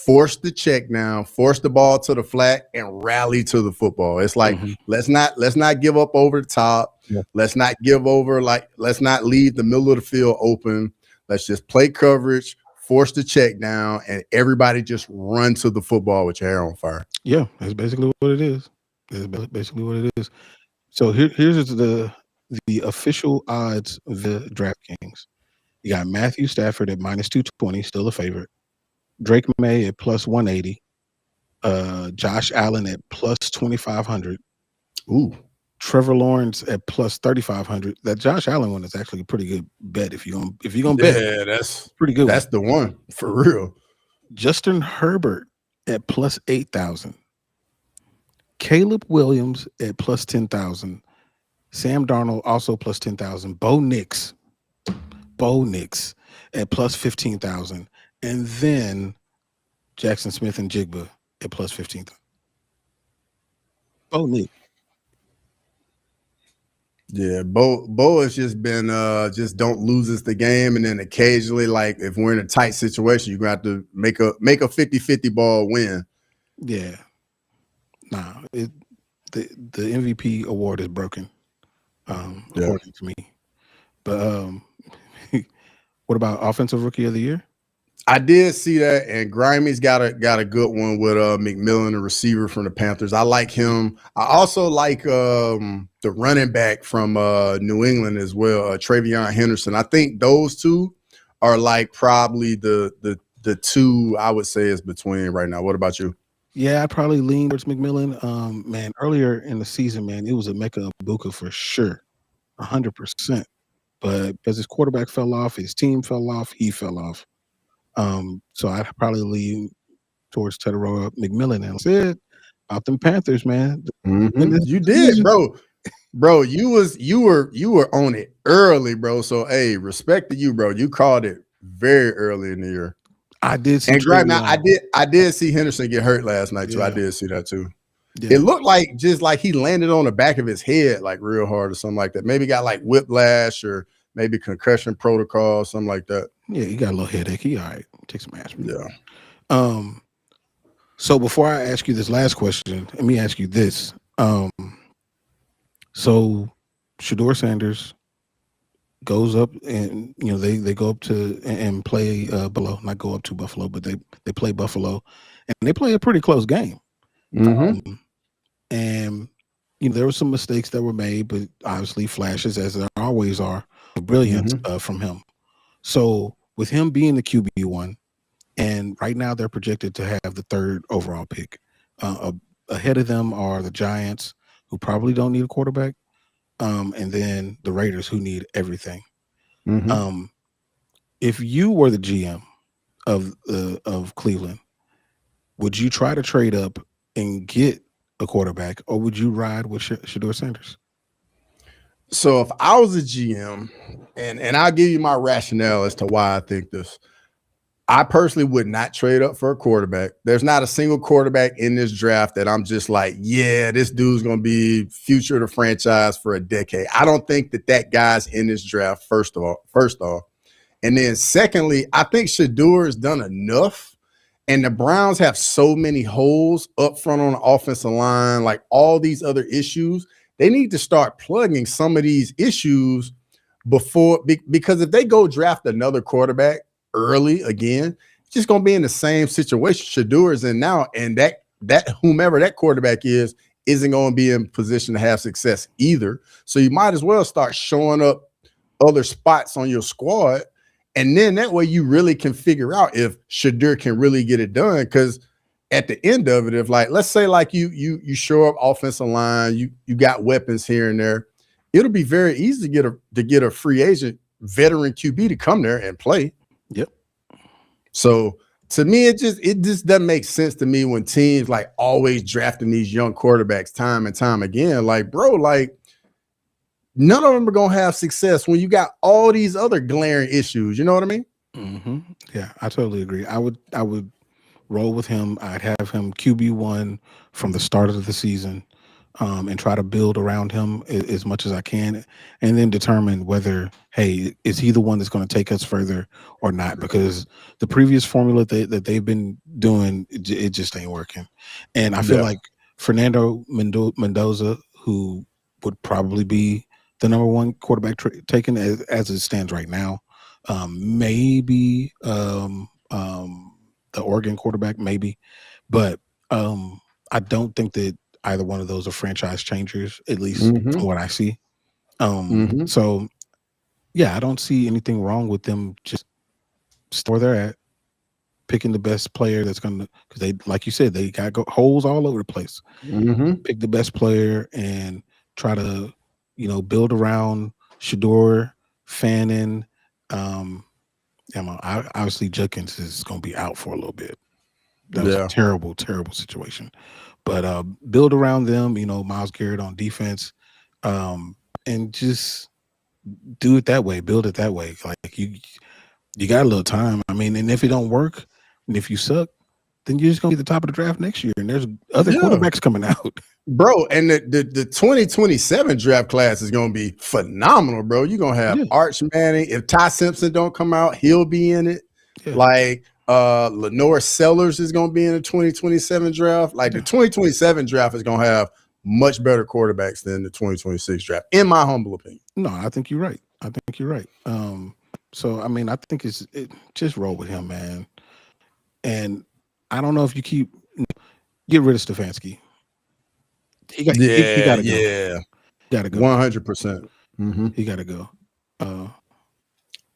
force the check down, force the ball to the flat, and rally to the football. It's like Hmm. let's not give up over the top. Yeah. Let's not give over, like let's not leave the middle of the field open. Let's just play coverage, force the check down, and everybody just run to the football with your hair on fire. Yeah, that's basically what it is. That's basically what it is. So here's the official odds of the DraftKings. You got Matthew Stafford at minus 220, still a favorite. Drake May at plus 180. Josh Allen at plus 2,500. Ooh. Trevor Lawrence at plus 3,500. That Josh Allen one is actually a pretty good bet if you're gonna bet. Yeah, that's Pretty good one. that's the one for real. Justin Herbert at plus 8,000. Caleb Williams at plus 10,000. Sam Darnold also plus 10,000. Bo Nix at plus 15,000. And then Jackson Smith and Jigba at plus 15,000. Bo Nix. Yeah, Bo has just been just don't lose us the game, and then occasionally, like if we're in a tight situation, you're gonna have to make a 50-50 ball win. Yeah. Nah. The MVP award is broken, Yeah. according to me. But what about offensive rookie of the year? I did see that, and Grimey's got a good one with McMillan, a receiver from the Panthers. I like him. I also like the running back from New England as well, Travion Henderson. I think those two are like probably the two I would say is between right now. What about you? Yeah, I probably lean towards McMillan. Man, earlier in the season, man, it was a Mecca Ibuka for sure, 100%. But because his quarterback fell off, his team fell off, he fell off. So I'd probably lean towards Tedero McMillan. And I said about them Panthers, man. Win this You did, season. bro. Bro, you were on it early, bro. So hey, respect to you, bro. You called it very early in the year. I did see And Greg, now Travion. I did see Henderson get hurt last night too. I Yeah, did see that too. It yeah, looked like just like he landed on the back of his head like real hard or something like that. Maybe got like whiplash or maybe concussion protocol, something like that. yeah. He got a little headache. He all right. Take some aspirin. Yeah. Um. So before I ask you this last question, let me ask you this. So Shador Sanders goes up, and they go up to and play Buffalo. Not go up to Buffalo, but they play Buffalo, and they play a pretty close game. Mm-hmm. Um, and there were some mistakes that were made, but obviously flashes, as there always are, brilliance Mm-hmm. from him. So with him being the QB1, and right now they're projected to have the third overall pick. Ahead of them are the Giants, who probably don't need a quarterback, and then the Raiders, who need everything. Mm-hmm. Um, if you were the GM of Cleveland, would you try to trade up and get a quarterback, or would you ride with Shador Sanders? So if I was a GM, and I'll give you my rationale as to why I think this. I personally would not trade up for a quarterback. There's not a single quarterback in this draft that I'm just like, yeah, this dude's going to be future of the franchise for a decade. I don't think that guy's in this draft, first off. And then secondly, I think Shador has done enough. And the Browns have so many holes up front on the offensive line, like all these other issues. They need to start plugging some of these issues because if they go draft another quarterback early again, it's just going to be in the same situation Shador is in now. And that whomever that quarterback isn't going to be in position to have success either. So you might as well start showing up other spots on your squad. And then that way you really can figure out if Shador can really get it done. Because at the end of it, if like, let's say like you show up offensive line, you got weapons here and there, it'll be very easy to get a free agent veteran QB to come there and play. Yep. So to me, it just doesn't make sense to me when teams like always drafting these young quarterbacks time and time again. Like, bro, like none of them are gonna have success when you got all these other glaring issues. You know what I mean? Mm-hmm. Yeah, I totally agree. I would roll with him. I'd have him QB1 from the start of the season, and try to build around him as much as I can, and then determine whether, hey, is he the one that's going to take us further or not? Because the previous formula that they've been doing, it just ain't working. And I feel like Fernando Mendoza, who would probably be the number one quarterback taken as it stands right now, maybe the Oregon quarterback, maybe, but I don't think that either one of those are franchise changers, at least from what I see. So yeah, I don't see anything wrong with them just where they're at, picking the best player that's gonna, because they, like you said, they got holes all over the place. Pick the best player and try to, build around Shador, Fannin. Obviously Judkins is going to be out for a little bit. That was a terrible, terrible situation. But build around them, Myles Garrett on defense, and just do it that way. Build it that way. Like you got a little time. I mean, and if it don't work, and if you suck, then you're just gonna be at the top of the draft next year, and there's other quarterbacks coming out. Bro, and the 2027 draft class is going to be phenomenal, bro. You're going to have Arch Manning. If Ty Simpson don't come out, he'll be in it. Yeah. Like Lenore Sellers is going to be in the 2027 draft. Like the 2027 draft is going to have much better quarterbacks than the 2026 draft, in my humble opinion. No, I think you're right. So, I mean, I think just roll with him, man. And I don't know if you get rid of Stefanski. He got to go. Yeah. Got to go. 100%. He got to go.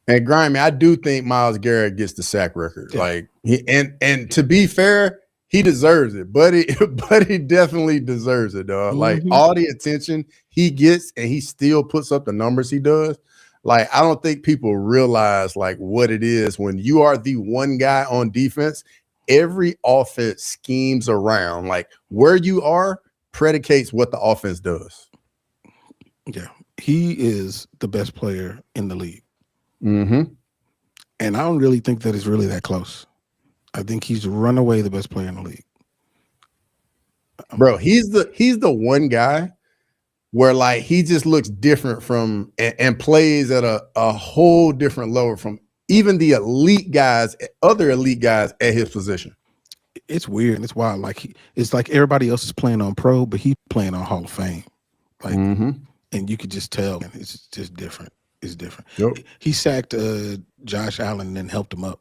And Grimy, I do think Myles Garrett gets the sack record. Yeah. Like and to be fair, he deserves it. But he definitely deserves it, dog. Like all the attention he gets, and he still puts up the numbers he does. Like, I don't think people realize like what it is when you are the one guy on defense. Every offense schemes around like where you are predicates what the offense does. Yeah, he is the best player in the league. And I don't really think that it's really that close. I think he's runaway the best player in the league. Bro, he's the one guy where like he just looks different from and plays at a whole different level from even the other elite guys at his position. It's weird and it's wild. Like it's like everybody else is playing on pro, but he's playing on Hall of Fame. Like, and you could just tell it's just different. It's different. Yep. He sacked Josh Allen and then helped him up.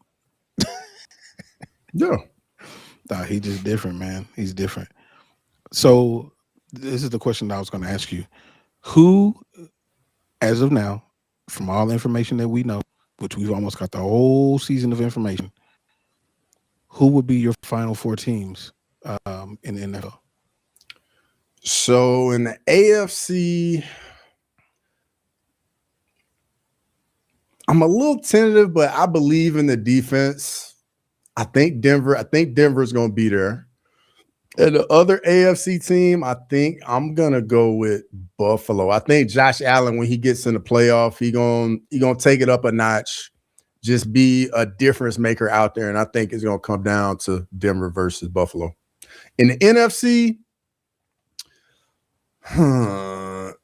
Yeah. Nah, he's just different, man. He's different. So this is the question that I was going to ask you. Who, as of now, from all the information that we know, which we've almost got the whole season of information, who would be your final four teams in the NFL? So in the AFC, I'm a little tentative, but I believe in the defense. I think Denver's going to be there. And the other AFC team, I think I'm going to go with Buffalo. I think Josh Allen, when he gets in the playoff, he gonna take it up a notch. just be a difference maker out there. And I think it's going to come down to Denver versus Buffalo. In the NFC, the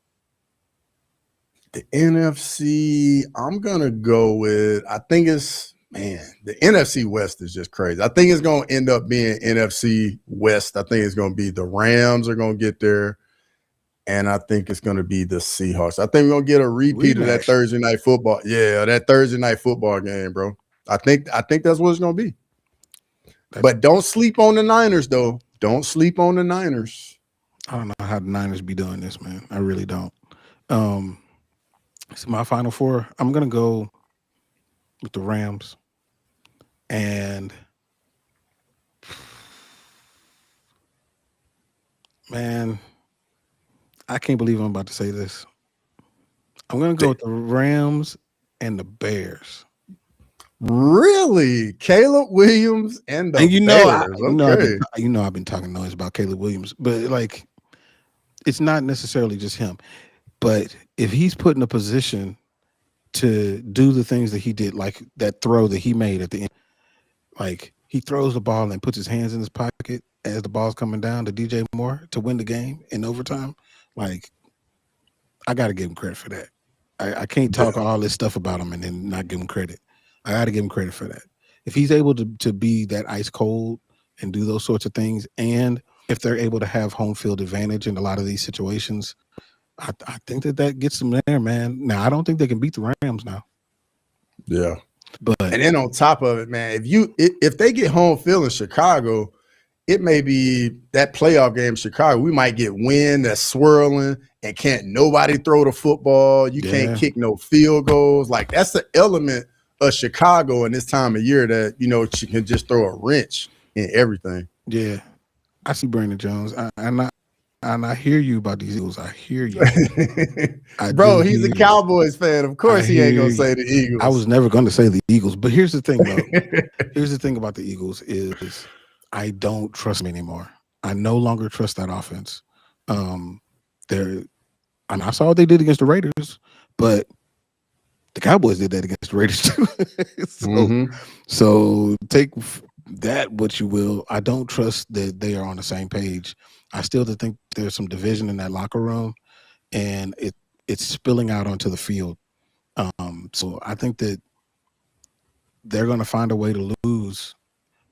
NFC, I'm going to go with, I think it's, man, the NFC West is just crazy. I think it's going to end up being NFC West. I think it's going to be the Rams are going to get there. And I think it's going to be the Seahawks. I think we're going to get a repeat of that Thursday night football. Yeah, that Thursday night football game, bro. I think that's what it's going to be. But don't sleep on the Niners, though. Don't sleep on the Niners. I don't know how the Niners be doing this, man. I really don't. So my final four, I'm going to go with the Rams. And, man, I can't believe I'm about to say this. I'm going to go with the Rams and the Bears. Really? Caleb Williams and the Bears. I've been talking noise about Caleb Williams, but like, it's not necessarily just him. But if he's put in a position to do the things that he did, like that throw that he made at the end, like he throws the ball and puts his hands in his pocket as the ball's coming down to DJ Moore to win the game in overtime, like I got to give him credit for that. I can't talk all this stuff about him and then not give him credit. I got to give him credit for that. If he's able to be that ice cold and do those sorts of things, and if they're able to have home field advantage in a lot of these situations, I think that gets them there, man. Now, I don't think they can beat the Rams now. Yeah. And then on top of it, man, if they get home field in Chicago, it may be that playoff game in Chicago. We might get wind that's swirling and can't nobody throw the football. You can't kick no field goals. Like, that's the element of Chicago in this time of year that, you know, she can just throw a wrench in everything. Yeah. I see Brandon Jones. I hear you about these Eagles. I hear you. Bro, he's a Cowboys fan. Of course he ain't going to say the Eagles. I was never going to say the Eagles. But here's the thing, though. Here's the thing about the Eagles is I don't trust them anymore. I no longer trust that offense. And I saw what they did against the Raiders, but the Cowboys did that against the Raiders too. So take that what you will. I don't trust that they are on the same page. I still think there's some division in that locker room, and it's spilling out onto the field. So I think that they're going to find a way to lose,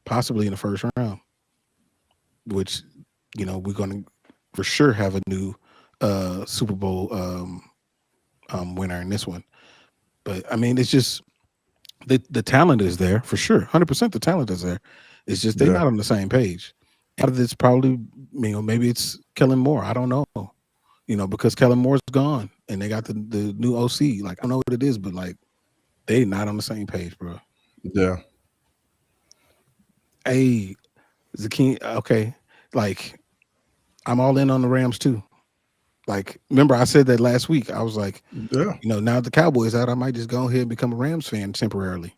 possibly in the first round, which, you know, we're going to for sure have a new Super Bowl winner in this one. But I mean, it's just the talent is there for sure. 100% the talent is there. It's just they're not on the same page. Part of it's probably, you know, maybe it's Kellen Moore. I don't know, you know, because Kellen Moore's gone and they got the new OC. Like, I don't know what it is, but like, they not on the same page, bro. Yeah. Hey, Zakin, okay, like, I'm all in on the Rams too. Like, remember I said that last week. I was like, you know, now the Cowboys out, I might just go ahead and become a Rams fan temporarily.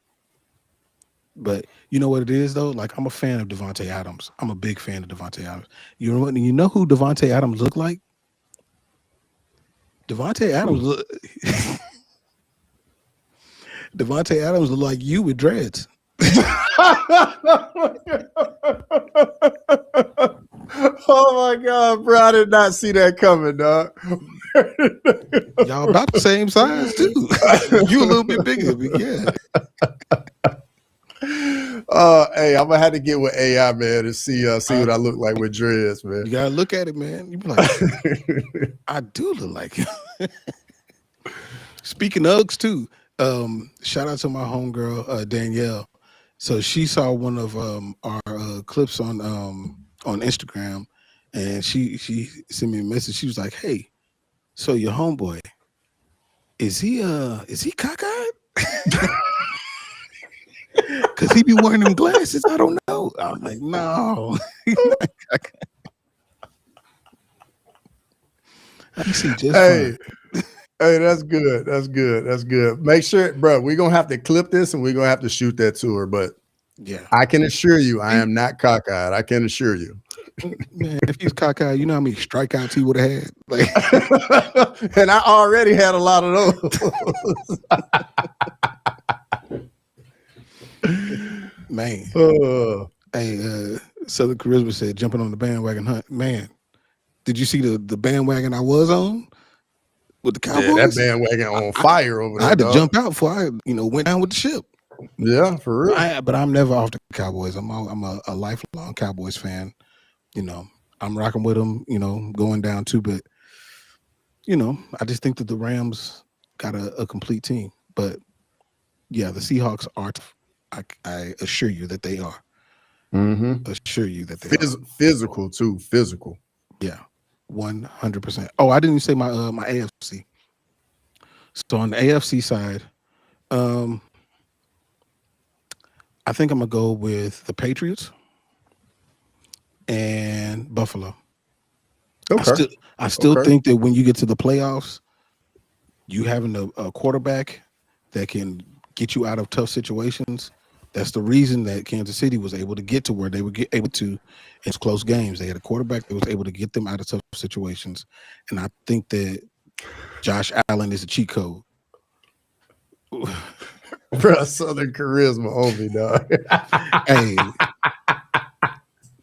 But you know what it is, though? Like, I'm a fan of Devontae Adams. I'm a big fan of Devontae Adams. You know who Devontae Adams looked like? Devontae Adams Devontae Adams looked like you with dreads. Oh my God, bro! I did not see that coming, dog. Y'all about the same size too. You a little bit bigger, but yeah. Hey, I'm gonna have to get with AI, man, to see what I look like with dreads, man. You gotta look at it, man. You be like, I do look like him. Speaking of Uggs too, shout out to my homegirl Danielle. So she saw one of our clips on Instagram, and she sent me a message. She was like, "Hey, so your homeboy, is he cockeyed? Because he be wearing them glasses. I don't know." I'm like, "No, he's not cockeyed." I see just fine. Hey, that's good. That's good. That's good. Make sure, bro, we're going to have to clip this and we're going to have to shoot that to her. But yeah, I can assure you, I am not cockeyed. I can assure you. Man, if he's cockeyed, you know how many strikeouts he would have had? Like, and I already had a lot of those. Man. Uh, Hey, Southern Charisma said jumping on the bandwagon hunt. Man, did you see the bandwagon I was on with the yeah, that Cowboys? bandwagon I, on I, fire over I there, had to dog. jump out before I, went down with the ship. Yeah, for real. But I'm never off the Cowboys. I'm a lifelong Cowboys fan. You know, I'm rocking with them. Going down too. But I just think that the Rams got a complete team. But yeah, the Seahawks are. I assure you that they are. Mm-hmm. Assure you that they are. Physical too. Physical. Yeah, 100%. Oh, I didn't even say my AFC. So on the AFC side, um, I think I'm gonna go with the Patriots and Buffalo. I Okay. still I still Okay. think that when you get to the playoffs, you having a quarterback that can get you out of tough situations. That's the reason that Kansas City was able to get to where they were able to in close games. They had a quarterback that was able to get them out of tough situations, and I think that Josh Allen is a cheat code. Bro, Southern charisma on me, dog. Hey,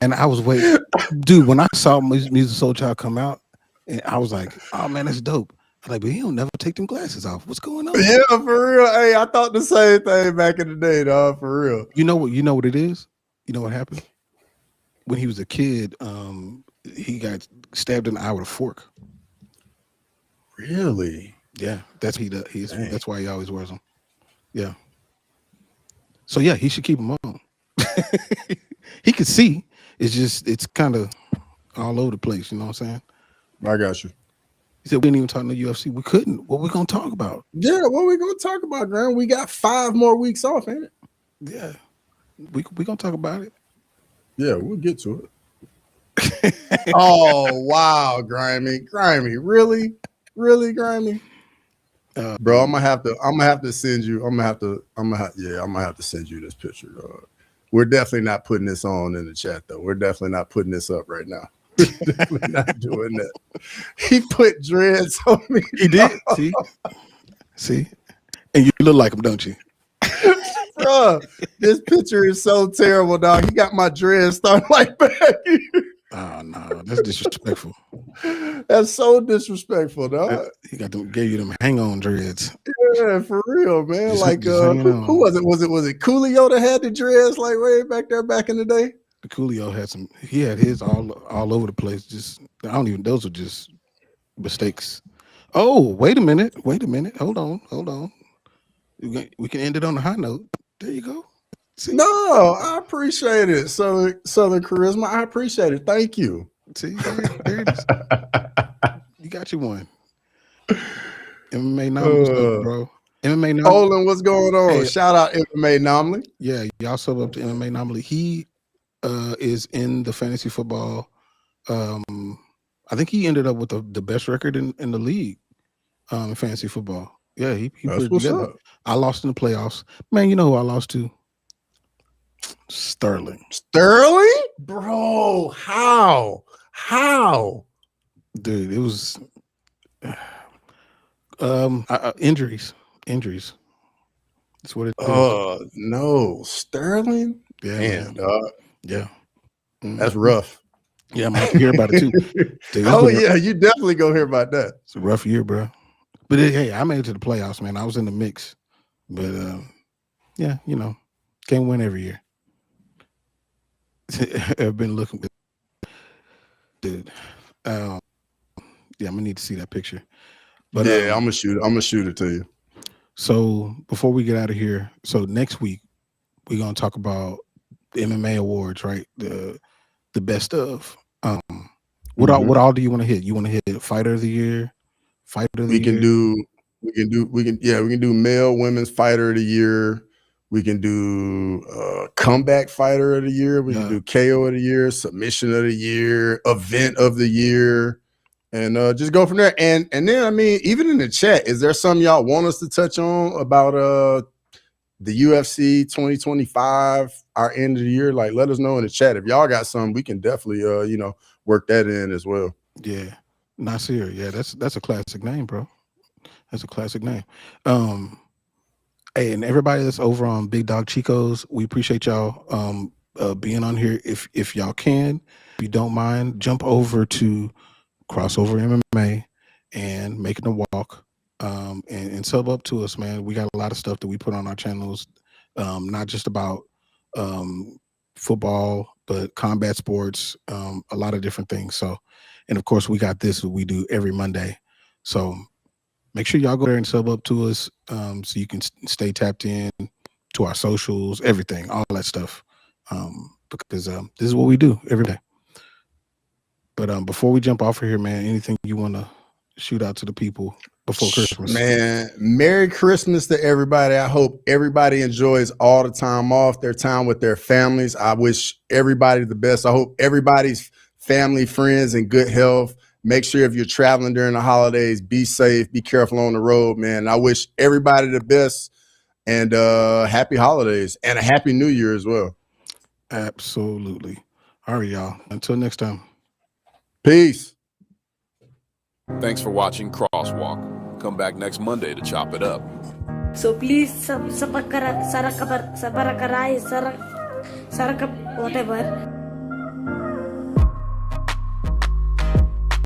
and I was waiting, dude. When I saw Music Soul Child come out, and I was like, "Oh man, that's dope." I'm like, but he don't never take them glasses off. What's going on? Yeah, for real. Hey, I thought the same thing back in the day, dog. For real. You know what? You know what it is. You know what happened when he was a kid. He got stabbed in the eye with a fork. Really? Yeah, that's he. He's Dang. that's why he always wears them. Yeah. So yeah, he should keep them on. He could see. It's kind of all over the place. You know what I'm saying? I got you. He said we didn't even talk to the UFC. We couldn't. What we gonna talk about? Yeah, what we gonna talk about, Graham? We got 5 more weeks off, ain't it? Yeah, we gonna talk about it. Yeah, we'll get to it. Oh wow, Grimy. Really? Really, Grimy? Bro, I'm gonna have to send you. I'm gonna have to send you this picture, dog. We're definitely not putting this on in the chat though. We're definitely not putting this up right now. We're definitely not doing that. He put dreads on me. He did. See, and you look like him, don't you? Bro, this picture is so terrible, dog. He got my dreads starting like back here. Oh no, that's disrespectful. That's so disrespectful, dog. He gave you them hang on dreads. Yeah, for real, man. Just, Like, just hanging on. who was it? Was it Coolio that had the dreads like way back there back in the day? Coolio had some. He had his all over the place. Just I don't even. Those are just mistakes. Oh, wait a minute. Hold on. We can end it on a high note. There you go. See, No, I appreciate it. Southern charisma. I appreciate it. Thank you. see, there it is. You got you one. MMA Nominee, bro. MMA Nominee. Olin, what's going on? Hey, Shout out MMA Nominee. Yeah, y'all sub up to MMA Nominee. He is in the fantasy football. I think he ended up with the best record in the league in fantasy football. Yeah, he put it together. Up. I lost in the playoffs. Man, you know who I lost to? Sterling. Bro, how? Dude, it was injuries. That's what it is. No, Sterling? Yeah, man, dog. Yeah. Mm-hmm. That's rough. Yeah, I'm gonna have to hear about it too. Dude, yeah, you definitely go hear about that. It's a rough year, bro. But hey, I made it to the playoffs, man. I was in the mix. But yeah, can't win every year. I've been looking good. Dude. Yeah, I'm gonna need to see that picture. But yeah, I'm gonna shoot it to you. So before we get out of here, so next week we're gonna talk about the MMA awards, right? The best of. What all do you want to hit? You want to hit fighter of the year? We can do male women's fighter of the year. We can do comeback fighter of the year. We can do KO of the year, submission of the year, event of the year, and just go from there. And then, I mean, even in the chat, is there something y'all want us to touch on about the UFC 2025, our end of the year? Like, let us know in the chat. If y'all got something, we can definitely work that in as well. Yeah. Nasir, yeah, that's a classic name, bro. That's a classic name. Hey, and everybody that's over on Big Dog Chicos, we appreciate y'all being on here. If y'all can, if you don't mind, jump over to Crossover MMA and Making the Walk, and sub up to us, man. We got a lot of stuff that we put on our channels, not just about football, but combat sports, a lot of different things. So, and of course, we got this we do every Monday. So make sure y'all go there and sub up to us, so you can stay tapped in to our socials, everything, all that stuff, because this is what we do every day. But before we jump off of here, man, anything you want to shoot out to the people before Christmas? Man, Merry Christmas to everybody. I hope everybody enjoys all the time off, their time with their families. I wish everybody the best. I hope everybody's family, friends, in good health. Make sure if you're traveling during the holidays, be safe, be careful on the road, man. I wish everybody the best, and happy holidays and a happy new year as well. Absolutely. All right, y'all. Until next time. Peace. Thanks for watching Crosswalk. Come back next Monday to chop it up. So please, whatever.